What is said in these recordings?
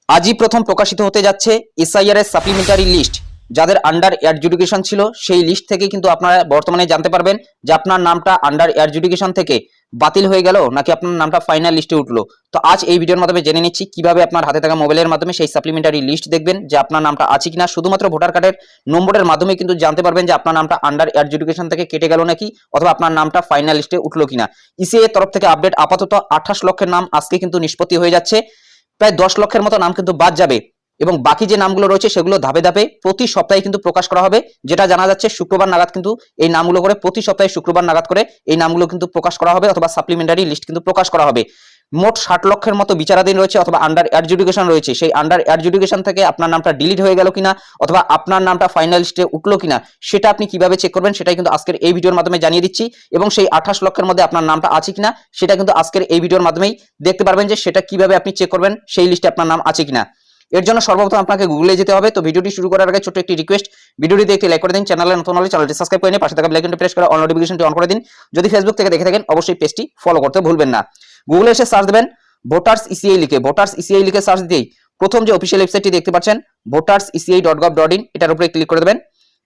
আজই প্রথম প্রকাশিত হতে যাচ্ছে এসআইআর এর সাপ্লিমেন্টারি লিস্ট। যাদের আন্ডার অ্যাডজুডিকেশন ছিল সেই লিস্ট থেকে কিন্তু আপনারা বর্তমানে জানতে পারবেন যে আপনার নামটা আন্ডার অ্যাডজুডিকেশন থেকে বাতিল হয়ে গেল নাকি আপনার নামটা ফাইনাল লিস্টে উঠলো। তো আজ এই ভিডিওর মাধ্যমে জেনে নিচ্ছি কিভাবে আপনার হাতে থাকা মোবাইলের মাধ্যমে সেই সাপ্লিমেন্টারি লিস্ট দেখবেন যে আপনার নামটা আছে কিনা। শুধুমাত্র ভোটার কার্ডের নম্বরের মাধ্যমে কিন্তু জানতে পারবেন যে আপনার নামটা আন্ডার অ্যাডজুডিকেশন থেকে কেটে গেল নাকি অথবা আপনার নামটা ফাইনাল লিস্টে উঠলো কিনা। ইসিএ তরফ থেকে আপডেট, আপাতত 28 লক্ষের নাম আজকে কিন্তু নিষ্পত্তি হয়ে যাচ্ছে। প্রায় 10 লক্ষের মতো নাম কিন্তু বাদ যাবে এবং বাকি যে নামগুলো রয়েছে সেগুলো ধাপে ধাপে প্রতি সপ্তাহে কিন্তু প্রকাশ করা হবে। যেটা জানা যাচ্ছে শুক্রবার নাগাদ কিন্তু এই নামগুলো করে প্রতি সপ্তাহে শুক্রবার নাগাদ করে এই নামগুলো কিন্তু প্রকাশ করা হবে অথবা সাপ্লিমেন্টারি লিস্ট কিন্তু প্রকাশ করা হবে। মোট 60 লক্ষের মতো বিচারাধীন রয়েছে অথবা আন্ডার অ্যাডজুডিকেশন রয়েছে। সেই আন্ডার অ্যাডজুডিকেশন থেকে আপনার নামটা ডিলিট হয়ে গেল কিনা অথবা আপনার নামটা ফাইনাল লিস্টে উঠলো কিনা সেটা আপনি কিভাবে চেক করবেন সেটাই কিন্তু আজকের এই ভিডিওর মাধ্যমে জানিয়ে দিচ্ছি। এবং সেই 28 লক্ষের মধ্যে আপনার নামটা আছে কিনা সেটা কিন্তু আজকের এই ভিডিওর মাধ্যমেই দেখতে পারবেন যে সেটা কিভাবে আপনি চেক করবেন সেই লিস্টে আপনার নাম আছে কিনা। এর জন্য সর্বপ্রথম আপনাকে গুগলে যেতে হবে। তো ভিডিওটি শুরু করার আগে ছোট্ট একটি রিকোয়েস্ট, ভিডিওটিতে একটি লাইক করে দিন, চ্যানেলে নতুন হলে চ্যানেলটি সাবস্ক্রাইব করে নিন, পাশে থাকা বেল আইকনটি প্রেস করে অল নোটিফিকেশনটি অন করে দিন। যদি ফেসবুক থেকে দেখে থাকেন অবশ্যই পেজটি ফলো করতে ভুলবেন না। গুগলে এসে সার্চ দেবেন ভোটার্স ইসিআই লিখে, ভোটার্স ইসিআই লিখে সার্চ দিয়েই প্রথম যে অফিসিয়াল ওয়েবসাইটটি দেখতে পাচ্ছেন voterseci.gov.in, এটার উপরে ক্লিক করে দেবেন।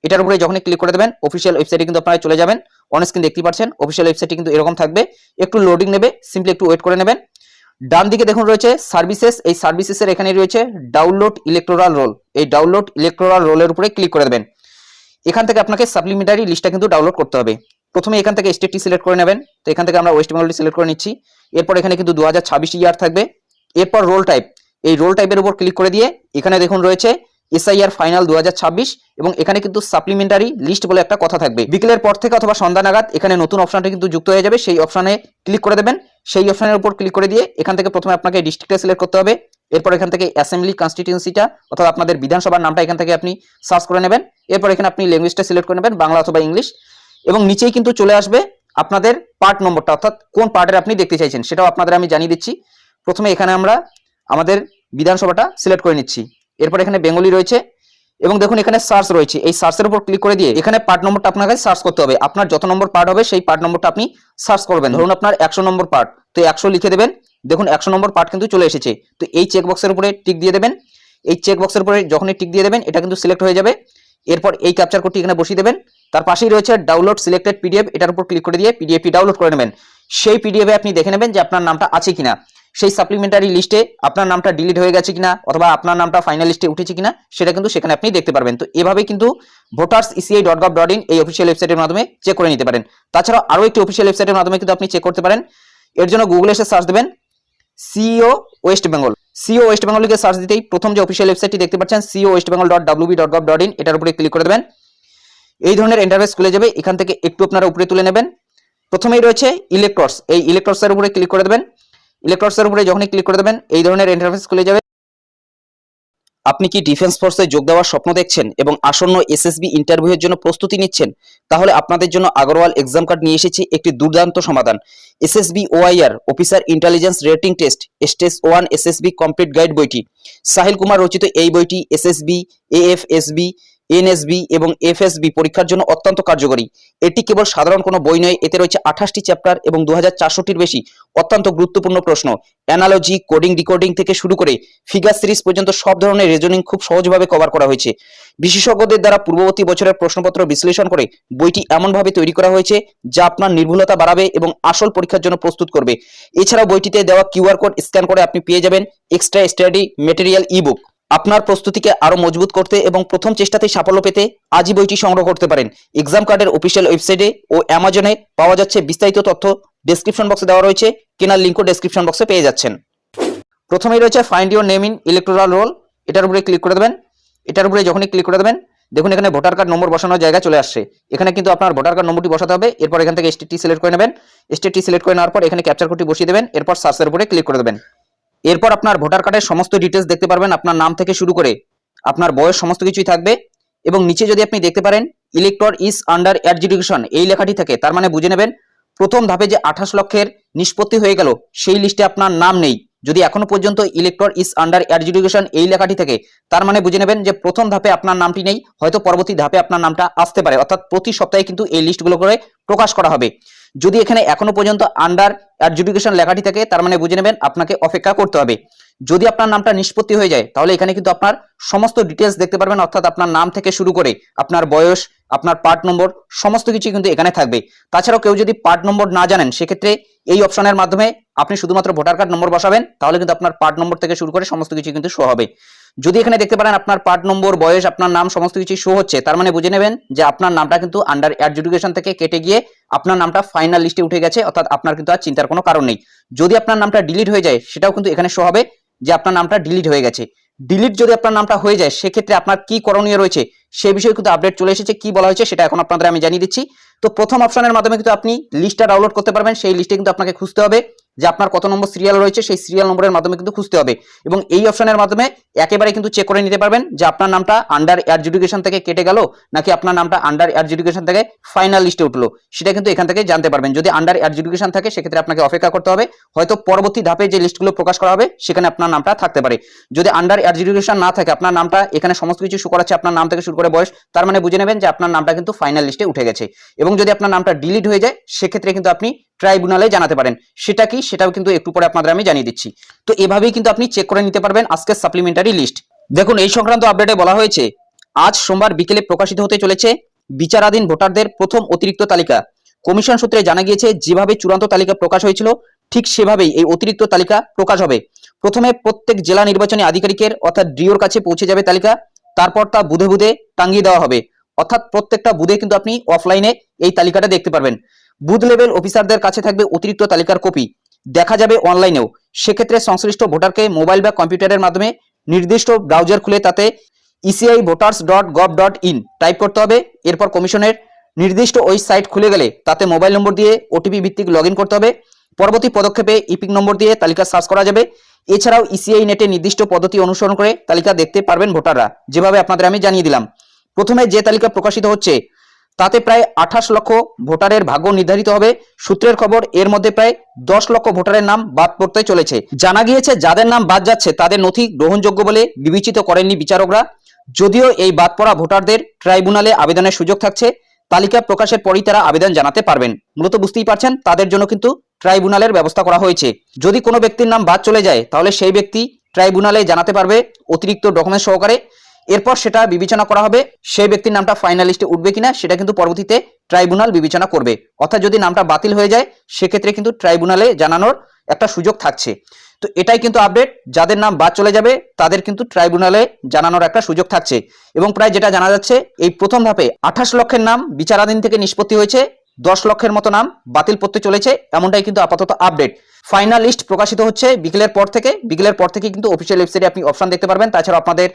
এটার উপরে যখনই ক্লিক করে দেবেন অফিসিয়াল ওয়েবসাইটে কিন্তু আপনারা চলে যাবেন। অন স্ক্রিন দেখতে পাচ্ছেন অফিসিয়াল ওয়েবসাইটটি কিন্তু এরকম থাকবে, একটু লোডিং নেবে, সিম্পলি একটু ওয়েট করে নেবেন। ডান দিকে দেখুন রয়েছে সার্ভিসেস, এই সার্ভিসেসের এখানে রয়েছে ডাউনলোড ইলেকটোরাল রোল। এই ডাউনলোড ইলেকটোরাল রোলের উপরে ক্লিক করে দেবেন। এখান থেকে আপনাকে সাপ্লিমেন্টারি লিস্টটা কিন্তু ডাউনলোড করতে হবে। প্রথমে এখান থেকে স্টেটটি সিলেক্ট করে নেবেন। তো এখান থেকে আমরা ওয়েস্ট বেঙ্গলটি সিলেক্ট করে নিচ্ছি। এরপর এখানে কিন্তু 2026 ইয়ার থাকবে। এরপর রোল টাইপ, এই রোল টাইপের উপর ক্লিক করে দিয়ে এখানে দেখুন রয়েছে এসআইআর ফাইনাল 2026 এবং এখানে কিন্তু সাপ্লিমেন্টারি লিস্ট বলে একটা কথা থাকবে। বিকেলের পর থেকে অথবা সন্ধ্যা নাগাদ এখানে নতুন অপশনটা কিন্তু যুক্ত হয়ে যাবে, সেই অপশনে ক্লিক করে দেবেন। সেই অপশনের উপর ক্লিক করে দিয়ে এখান থেকে প্রথমে আপনাকে ডিস্ট্রিক্টটা সিলেক্ট করতে হবে। এরপর এখান থেকে অ্যাসেম্বলি কনস্টিটিউয়েন্সিটা অথবা আপনাদের বিধানসভার নামটা এখান থেকে আপনি সার্চ করে নেবেন। এরপর এখানে আপনি ল্যাঙ্গুয়েজটা সিলেক্ট করে নেবেন, বাংলা অথবা ইংলিশ, এবং নিচেই কিন্তু চলে আসবে আপনাদের পার্ট নম্বরটা, অর্থাৎ কোন পার্টের আপনি দেখতে চাইছেন সেটাও আপনাদের আমি জানিয়ে দিচ্ছি। প্রথমে এখানে আমরা আমাদের বিধানসভাটা সিলেক্ট করে নিচ্ছি। এরপর এখানে বেঙ্গলি রয়েছে এবং দেখুন এখানে সার্চ রয়েছে, এই সার্চের উপর ক্লিক করে দিয়ে এখানে পার্ট নম্বরটা আপনাকে সার্চ করতে হবে। আপনার যত নম্বর পার্ট হবে সেই পার্ট নম্বরটা আপনি সার্চ করবেন। ধরুন আপনার 100 নম্বর পার্ট, তো 100 লিখে দেবেন। দেখুন 100 নম্বর পার্ট কিন্তু চলে এসেছে। তো এই চেক বক্সের উপরে টিক দিয়ে দেবেন। এই চেক বক্সের উপরে যখনই টিক দিয়ে দেবেন এটা কিন্তু সিলেক্ট হয়ে যাবে। এরপর এই ক্যাপচার কোডটি এখানে বসিয়ে দেবেন। তার পাশেই রয়েছে ডাউনলোড সিলেক্টেড পিডিএফ, এটার উপর ক্লিক করে দিয়ে পিডিএফটি ডাউনলোড করে নেবেন। সেই পিডিএফে আপনি দেখে নেবেন যে আপনার নামটা আছে কিনা, সেই সাপ্লিমেন্টারি লিস্টে আপনার নামটা ডিলিট হয়ে গেছে কিনা অথবা আপনার নামটা ফাইনাল লিস্টে উঠেছে কিনা সেটা কিন্তু সেখানে আপনি দেখতে পারবেন। তো এভাবে কিন্তু voterseci.gov.in এই অফিসিয়াল ওয়েবসাইটের মাধ্যমে চেক করে নিতে পারেন। তাছাড়া আরো একটি অফিসিয়াল ওয়েবসাইটের মাধ্যমে কিন্তু আপনি চেক করতে পারেন। এর জন্য গুগলে এসে সার্চ দেবেন CEO West Bengal. CEO West Bengal লিখে সার্চ দিতেই প্রথম যে অফিসিয়াল ওয়েবসাইটটি দেখতে পাচ্ছেন siowestbengal.wb.gov.in, এটার উপরে ক্লিক করে দেবেন। এই ধরনের ইন্টারফেস খুলে যাবে। এখান থেকে একটু আপনারা উপরে তুলে নেবেন। প্রথমেই রয়েছে ইলেক্টরস, এই ইলেক্টরসের উপরে ক্লিক করে দেবেন। ইলেক্টরসের উপরে যখনই ক্লিক করে দেবেন এই ধরনের ইন্টারফেস খুলে যাবে। আপনি কি ডিফেন্স ফোর্সে যোগ দেওয়ার স্বপ্ন দেখছেন এবং আসন্ন এসএসবি ইন্টারভিউয়ের জন্য প্রস্তুতি নিচ্ছেন? তাহলে আপনাদের জন্য আগরওয়াল এক্সাম কার্ড নিয়ে এসেছি একটি দুর্দান্ত সমাধান। SSB OIR officer intelligence rating test stage 1 SSB complete guide বইটি, সাহিল কুমার রচিত এই বইটি এসএসবি, এএফএসবি, এনএসবি এবং এফএসবি পরীক্ষার জন্য অত্যন্ত কার্যকরী। এটি কেবল সাধারণ কোনো বই নয়, এতে রয়েছে 28টি চ্যাপ্টার এবং 2400টির বেশি অত্যন্ত গুরুত্বপূর্ণ প্রশ্ন। অ্যানালজি, কোডিং, ডিকোডিং থেকে শুরু করে ফিগার সিরিজ পর্যন্ত সব ধরনের রিজনিং খুব সহজভাবে কভার করা হয়েছে। বিশেষজ্ঞদের দ্বারা পূর্ববর্তী বছরের প্রশ্নপত্র বিশ্লেষণ করে বইটি এমনভাবে তৈরি করা হয়েছে যা আপনার নির্ভুলতা বাড়াবে এবং আসল পরীক্ষার জন্য প্রস্তুত করবে। এছাড়াও বইটিতে দেওয়া কিউআর কোড স্ক্যান করে আপনি পেয়ে যাবেন এক্সট্রা স্টাডি মেটেরিয়াল ইবুক। আপনার প্রস্তুতিকে আরো মজবুত করতে এবং প্রথম চেষ্টাতেই সাফল্য পেতে আজই বইটি সংগ্রহ করতে পারেন। এক্সাম কার্ডের অফিসিয়াল ওয়েবসাইটে ও অ্যামাজনে পাওয়া যাচ্ছে। বিস্তারিত তথ্য ডেসক্রিপশন বক্সে দেওয়া রয়েছে, কেনার লিঙ্কও ডেসক্রিপশন বক্সে পেয়ে যাচ্ছেন। প্রথমেই রয়েছে find your name in electoral role, এটার উপরে ক্লিক করে দেবেন। এটার উপরে যখনই ক্লিক করে দেবেন দেখুন এখানে ভোটার কার্ড নম্বর বসানোর জায়গা চলে আসছে। এখানে কিন্তু আপনার ভোটার কার্ড নম্বরটি বসাতে হবে। এরপর এখান থেকে স্টেটটি সিলেক্ট করে নেবেন। স্টেটটি সিলেক্ট করে নেওয়ার পর এখানে ক্যাপচার কোডটি বসিয়ে দেবেন। এরপর সার্চের উপরে ক্লিক করে দেবেন। এরপর আপনার ভোটার কার্ডের সমস্ত ডিটেলস দেখতে পারবেন, আপনার নাম থেকে শুরু করে আপনার বয়স সমস্ত কিছুই থাকবে। এবং নিচে যদি আপনি দেখতে পারেন ইলেক্টর ইজ আন্ডার অ্যাডজুডিকেশন এই লেখাটি থাকে, তার মানে বুঝে নেবেন প্রথম ধাপে যে 28 লক্ষের নিষ্পত্তি হয়ে গেল সেই লিস্টে আপনার নাম নেই। যদি এখনো পর্যন্ত ইলেক্টর ইজ আন্ডার অ্যাডজুডিকেশন এই লেখাটি থাকে তার মানে বুঝে নেবেন যে প্রথম ধাপে আপনার নামটি নেই, হয়তো পরবর্তী ধাপে আপনার নামটা আসতে পারে। অর্থাৎ প্রতি সপ্তাহে কিন্তু এই লিস্টগুলো করে প্রকাশ করা হবে। যদি এখানে এখনো পর্যন্ত আন্ডার অ্যাডজুডিকেশন লেখাটি থাকে তার মানে বুঝে নেবেন আপনাকে অপেক্ষা করতে হবে। যদি আপনার নামটা নিষ্পত্তি হয়ে যায় তাহলে এখানে কিন্তু আপনার সমস্ত ডিটেলস দেখতে পারবেন, অর্থাৎ আপনার নাম থেকে শুরু করে আপনার বয়স, আপনার পার্ট নম্বর, সমস্ত কিছু কিন্তু এখানে থাকবে। তাছাড়াও কেউ যদি পার্ট নম্বর না জানেন, সেক্ষেত্রে এই অপশনের মাধ্যমে আপনি শুধুমাত্র ভোটার কার্ড নম্বর বসাবেন, তাহলে কিন্তু আপনার পার্ট নম্বর থেকে শুরু করে সমস্ত কিছু কিন্তু শো হবে। যদি এখানে দেখতে পারেন আপনার পার্ট নম্বর, বয়স, আপনার নাম সমস্ত কিছু শো হচ্ছে, তার মানে বুঝে নেবেন যে আপনার নামটা কিন্তু আন্ডার অ্যাডজুডিকেশন থেকে কেটে গিয়ে আপনার নামটা ফাইনাল লিস্টে উঠে গেছে, অর্থাৎ আপনার কিন্তু আর চিন্তার কোনো কারণ নেই। যদি আপনার নামটা ডিলিট হয়ে যায়, সেটাও কিন্তু এখানে শো হবে যে আপনার নামটা ডিলিট হয়ে গেছে। ডিলিট যদি আপনার নামটা হয়ে যায়, সেক্ষেত্রে আপনার কি করণীয় রয়েছে সেই বিষয়ে কিন্তু আপডেট চলে এসেছে। কি বলা হয়েছে সেটা এখন আপনাদের আমি জানিয়ে দিচ্ছি। তো প্রথম অপশনের মাধ্যমে কিন্তু আপনি লিস্টটা ডাউনলোড করতে পারবেন। সেই লিস্টে কিন্তু আপনাকে খুঁজতে হবে যে আপনার কত নম্বর সিরিয়াল রয়েছে, সেই সিরিয়াল নম্বরের মাধ্যমে কিন্তু খুঁজতে হবে, এবং এই অপশনের মাধ্যমে একেবারে কিন্তু চেক করে নিতে পারবেন যে আপনার নামটা আন্ডার অ্যাডজুডিকেশন থেকে কেটে গেল নাকি আপনার নামটা আন্ডার অ্যাডজুডিকেশন থেকে ফাইনাল লিস্টে উঠলো, সেটা কিন্তু এখান থেকে জানতে পারবেন। যদি আন্ডার অ্যাডজুডিকেশন থাকে, সেক্ষেত্রে আপনাকে অপেক্ষা করতে হবে, হয়তো পরবর্তী ধাপে যে লিস্টগুলো প্রকাশ করা হবে সেখানে আপনার নামটা থাকতে পারে। যদি আন্ডার অ্যাডজুডিকেশন না থাকে, আপনার নামটা এখানে সমস্ত কিছু শো করাচ্ছে, আপনার নাম থেকে শুরু করে বয়স, তার মানে বুঝে নেবেন যে আপনার নামটা কিন্তু ফাইনাল লিস্টে উঠে গেছে। এবং যদি আপনার নামটা ডিলিট হয়ে যায়, সেক্ষেত্রে কিন্তু আপনি ট্রাইব্যুনালে জানাতে পারেন। সেটা কি, সেটাও কিন্তু একটু পরে আপনাদের আমি জানিয়ে দিচ্ছি। তো এভাবেই কিন্তু আপনি চেক করে নিতে পারবেন আজকের সাপ্লিমেন্টারি লিস্ট। দেখুন, এই সংক্রান্ত আপডেটে বলা হয়েছে আজ সোমবার বিকেলে প্রকাশিত হতে চলেছে বিচারাধীন ভোটারদের প্রথম অতিরিক্ত তালিকা। কমিশন সূত্রে জানা গিয়েছে, যেভাবে চূড়ান্ত তালিকা প্রকাশ হয়েছিল ঠিক সেভাবেই এই অতিরিক্ত তালিকা প্রকাশ হবে। প্রথমে প্রত্যেক জেলা নির্বাচনী আধিকারিকের অর্থাৎ ডিওর কাছে পৌঁছে যাবে তালিকা, তারপর তা বুধে বুধে টাঙ্গিয়ে দেওয়া হবে, অর্থাৎ প্রত্যেকটা বুধে কিন্তু আপনি অফলাইনে এই তালিকাটা দেখতে পারবেন। বুথ লেভেল অফিসারদের কাছে থাকবে অতিরিক্ত তালিকার কপি, দেখা যাবে অনলাইনেও। সেক্ষেত্রে সংশ্লিষ্ট ভোটারকে মোবাইল বা কম্পিউটারের মাধ্যমে নির্দিষ্ট ব্রাউজার খুলে তাতে eci.voters.gov.in টাইপ করতে হবে। এরপর কমিশনের নির্দিষ্ট ওই সাইট খুলে গেলে তাতে মোবাইল নম্বর দিয়ে ওটিপি ভিত্তিক লগ ইন করতে হবে। পরবর্তী পদক্ষেপে ইপিক নম্বর দিয়ে তালিকা সার্চ করা যাবে। এছাড়াও ইসিআই নেটে নির্দিষ্ট পদ্ধতি অনুসরণ করে তালিকা দেখতে পারবেন ভোটাররা, যেভাবে আপনাদের আমি জানিয়ে দিলাম। প্রথমে যে তালিকা প্রকাশিত হচ্ছে তাতে প্রায় 28 লক্ষ ভোটারের ভাগ্য নির্ধারিত হবে। সূত্রের খবর, এর মধ্যে প্রায় 10 লক্ষ ভোটারের নাম বাদ পড়তে চলেছে। জানা গিয়েছে, যাদের নাম বাদ যাচ্ছে তাদের নথি গ্রহণযোগ্য বলে বিবেচিত করেননি বিচারকরা। যদিও এই বাদ পড়া ভোটারদের ট্রাইব্যুনালে আবেদনের সুযোগ থাকছে, তালিকা প্রকাশের পরই তারা আবেদন জানাতে পারবেন। মূলত বুঝতেই পারছেন, তাদের জন্য কিন্তু ট্রাইব্যুনালের ব্যবস্থা করা হয়েছে। যদি কোনো ব্যক্তির নাম বাদ চলে যায়, তাহলে সেই ব্যক্তি ট্রাইব্যুনালে জানাতে পারবে অতিরিক্ত ডকুমেন্ট সহকারে। এরপর সেটা বিবেচনা করা হবে সেই ব্যক্তির নামটা ফাইনাল লিস্টে উঠবে কিনা, সেটা কিন্তু পরবর্তীতে ট্রাইব্যুনাল বিবেচনা করবে। অর্থাৎ যদি নামটা বাতিল হয়ে যায়, সেক্ষেত্রে কিন্তু ট্রাইব্যুনালে জানানোর একটা সুযোগ থাকছে। তো এটাই কিন্তু আপডেট, যাদের নাম বাদ চলে যাবে তাদের কিন্তু ট্রাইব্যুনালে জানানোর একটা সুযোগ থাকছে। এবং প্রায় যেটা জানা যাচ্ছে, এই প্রথম ধাপে 28 লক্ষের নাম বিচারাধীন থেকে নিষ্পত্তি হয়েছে, 10 লক্ষের মতো নাম বাতিল করতে চলেছে, এমনটাই কিন্তু আপাতত আপডেট। ফাইনাল লিস্ট প্রকাশিত হচ্ছে বিকেলের পর থেকে কিন্তু অফিসিয়াল ওয়েবসাইটে আপনি অপশন দেখতে পারবেন। তাছাড়া আপনাদের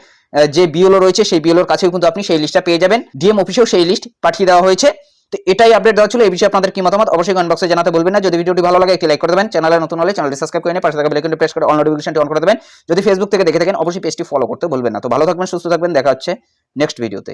যে বিএলও রয়েছে, সেই বিএলওর কাছেও কিন্তু আপনি সেই লিস্টটা পেয়ে যাবেন। ডিএম অফিসেও সেই লিস্ট পাঠিয়ে দেওয়া হয়েছে। তো এটাই আপডেট দেওয়া ছিল। এই বিষয়ে আপনাদের কি মতামত অবশ্যই কমেন্ট বক্সে জানাতে ভুলবেন না। যদি ভিডিওটি ভালো লাগে একটি লাইক করে দেবেন, চ্যানেলে নতুন হলে চ্যানেলটি সাবস্ক্রাইব করে নিয়ে পাশে থাকা বেল আইকনটি প্রেস করে অল নোটিফিকেশনটি অন করে দেবেন। যদি ফেসবুক থেকে দেখে থাকেন, অবশ্যই পেজটি ফলো করতে ভুলবেন না। তো ভালো থাকবেন, সুস্থ থাকবেন, দেখা হচ্ছে নেক্সট ভিডিওতে।